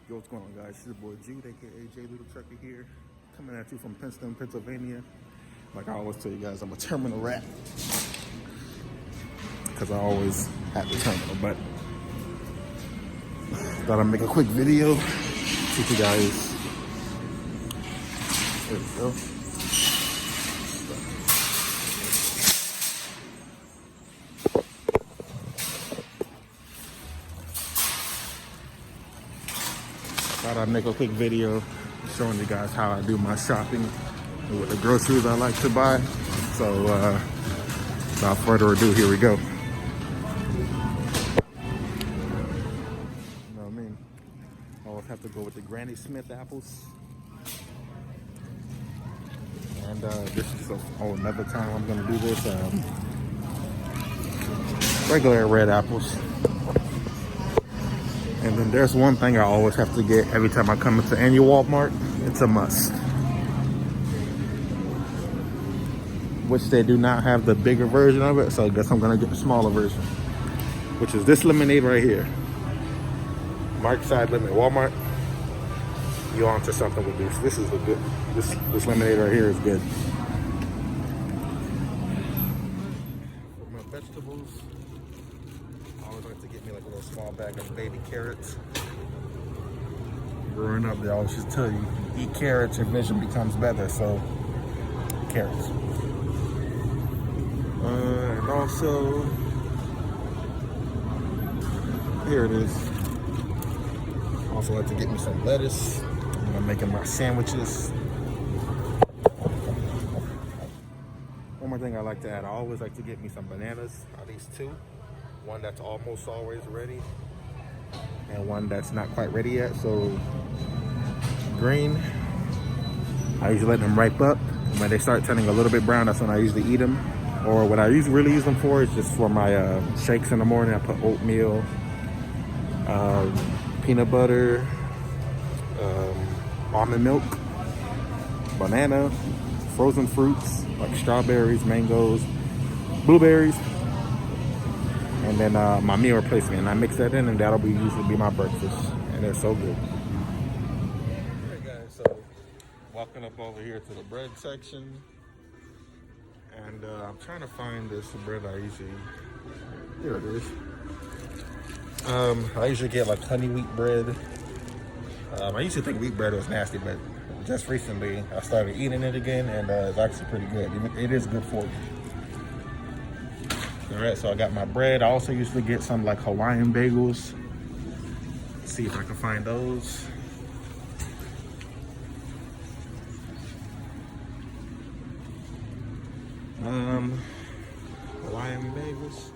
Yo, what's going on, guys? It's your boy Jude, aka JLoutrucking here, coming at you from Princeton, Pennsylvania. Like I always tell you guys, I'm a terminal rat because I always at the terminal. But thought I'd make a quick video, teach you guys. There we go. Thought I'd make a quick video showing you guys how I do my shopping and what the groceries I like to buy. So without further ado, here we go. You know what I mean? I always have to go with the Granny Smith apples. And this is another time I'm gonna do this. Regular red apples. And then there's one thing I always have to get every time I come into any Walmart. It's a must. Which they do not have the bigger version of it, so I guess I'm gonna get the smaller version. Which is this lemonade right here. Markside Lemon Walmart. You on to something with this. This is a good, this lemonade right here is good. For my vegetables, I always like to get me like a little small bag of baby carrots. Growing up, they always just tell you, eat carrots, your vision becomes better, so carrots. And also, here it is. I also like to get me some lettuce when I'm making my sandwiches. One more thing I like to add, I always like to get me some bananas, at least two. One that's almost always ready, and one that's not quite ready yet. So green, I usually let them ripe up. When they start turning a little bit brown, that's when I usually eat them. Or what I really use them for is just for my shakes in the morning. I put oatmeal, peanut butter, almond milk, banana, frozen fruits like strawberries, mangoes, blueberries, and then my meal replacement. And I mix that in, and that'll usually be my breakfast, and they're so good. Alright guys, so walking up over here to the bread section, and I'm trying to find this bread I usually, here it is. I usually get like honey wheat bread. I used to think wheat bread was nasty, but just recently I started eating it again, and it's actually pretty good. It is good for you. All right, so I got my bread. I also usually get some like Hawaiian bagels. Let's see if I can find those. Hawaiian bagels.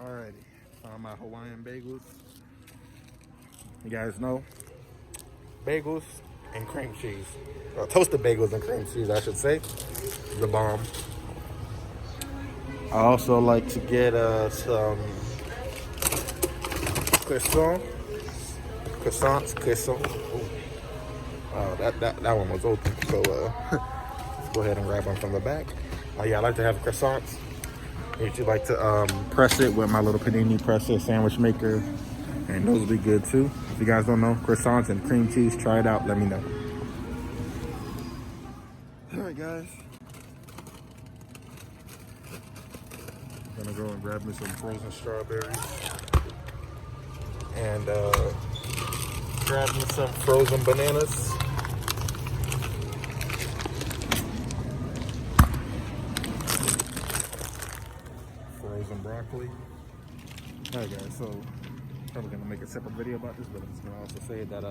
Alrighty, found my Hawaiian bagels. You guys know, bagels and cream cheese. Or toasted bagels and cream cheese, I should say. The bomb. I also like to get some croissants. Oh, that one was open, so let's go ahead and grab one from the back. Oh yeah, I like to have croissants. I usually like to press it with my little panini presser sandwich maker, and those will be good too. If you guys don't know, croissants and cream cheese, try it out, let me know. All right guys, I'm gonna go and grab me some frozen strawberries, and grab me some frozen bananas. Frozen broccoli. All right guys, so probably gonna make a separate video about this, but I'm just gonna also say that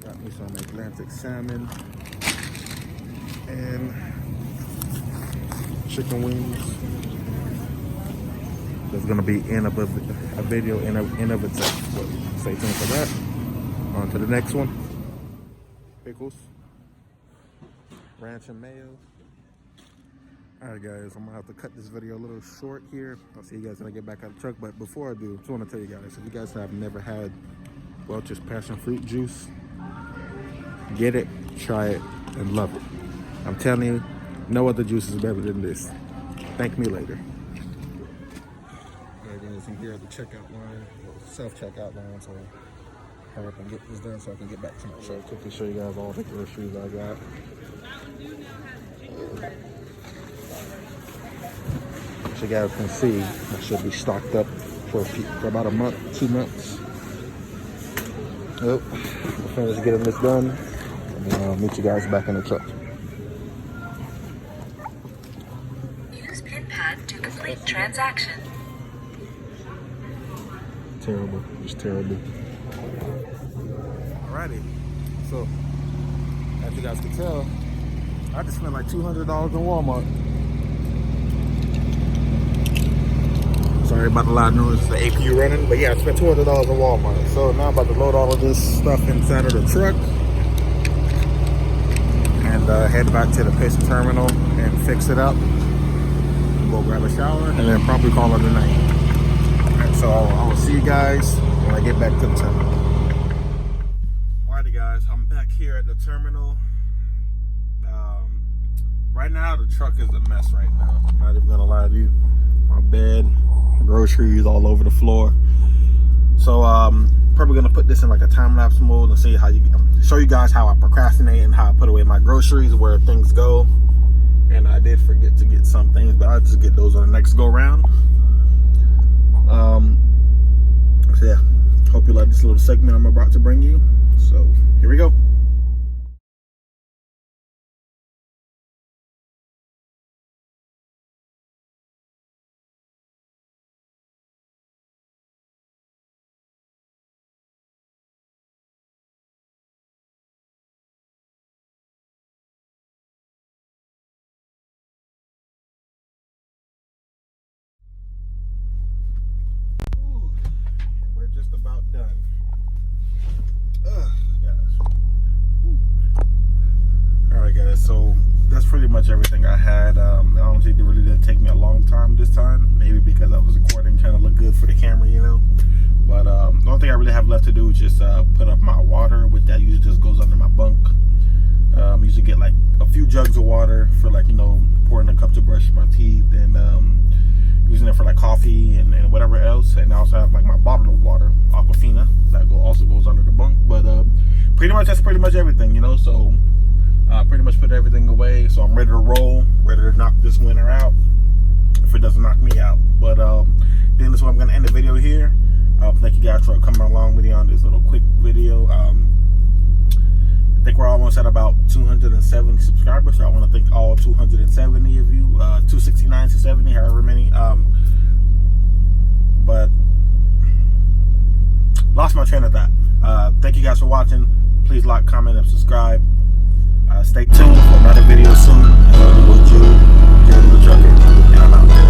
got me some Atlantic salmon and chicken wings. There's gonna be a video in of itself. So stay tuned for that. On to the next one. Pickles, ranch and mayo. Alright guys, I'm gonna have to cut this video a little short here. I'll see you guys when I get back out of the truck. But before I do, I just want to tell you guys, if you guys have never had Welch's passion fruit juice, get it, try it, and love it. I'm telling you, no other juice is better than this. Thank me later. Alright guys, I'm here at the checkout line, self-checkout line, so hurry up and get this done so I can get back to my truck. Quickly show you guys all the groceries I got. So you guys can see, I should be stocked up for about a month, 2 months. Yep, we're finished getting this done, and then I'll meet you guys back in the truck. Use PIN pad to complete transaction. Terrible, just terrible. Alrighty, so as you guys can tell, I just spent like $200 in Walmart. Sorry about the loud noise, the APU running, but yeah, I spent $200 in Walmart. So now I'm about to load all of this stuff inside of the truck and head back to the Payson terminal and fix it up. Go grab a shower and then probably call it a night. Alright, so I will see you guys when I get back to the terminal. Alrighty guys, I'm back here at the terminal. Right now the truck is a mess right now. I'm not even gonna lie to you. My bed, groceries all over the floor. So probably gonna put this in like a time-lapse mode and see how show you guys how I procrastinate and how I put away my groceries, where things go. And I did forget to get some things, but I'll just get those on the next go round. So yeah, hope you like this little segment I'm about to bring you. So here we go. Just about done. Alright guys, so that's pretty much everything I had. I don't think it really didn't take me a long time this time, maybe because I was recording, trying to look good for the camera, you know. But the only thing I really have left to do is just put up my water, which that usually just goes under my bunk. I usually get like a few jugs of water for, like, you know, pouring a cup to brush my teeth, and using it for like coffee and whatever else. And I also have like my bottle of water, Aquafina, that also goes under the bunk. But pretty much that's pretty much everything, you know. So pretty much put everything away. So I'm ready to roll, ready to knock this winter out if it doesn't knock me out. But then that's why I'm gonna end the video here. Thank you guys for coming along with me on this little quick video. I think we're almost at about 270 subscribers, so I want to thank all 270 of you, 269, 270, however many. But lost my train of thought. Thank you guys for watching. Please like, comment, and subscribe. Stay tuned for another video soon. LOUIJU, JLoutrucking, and I'm out.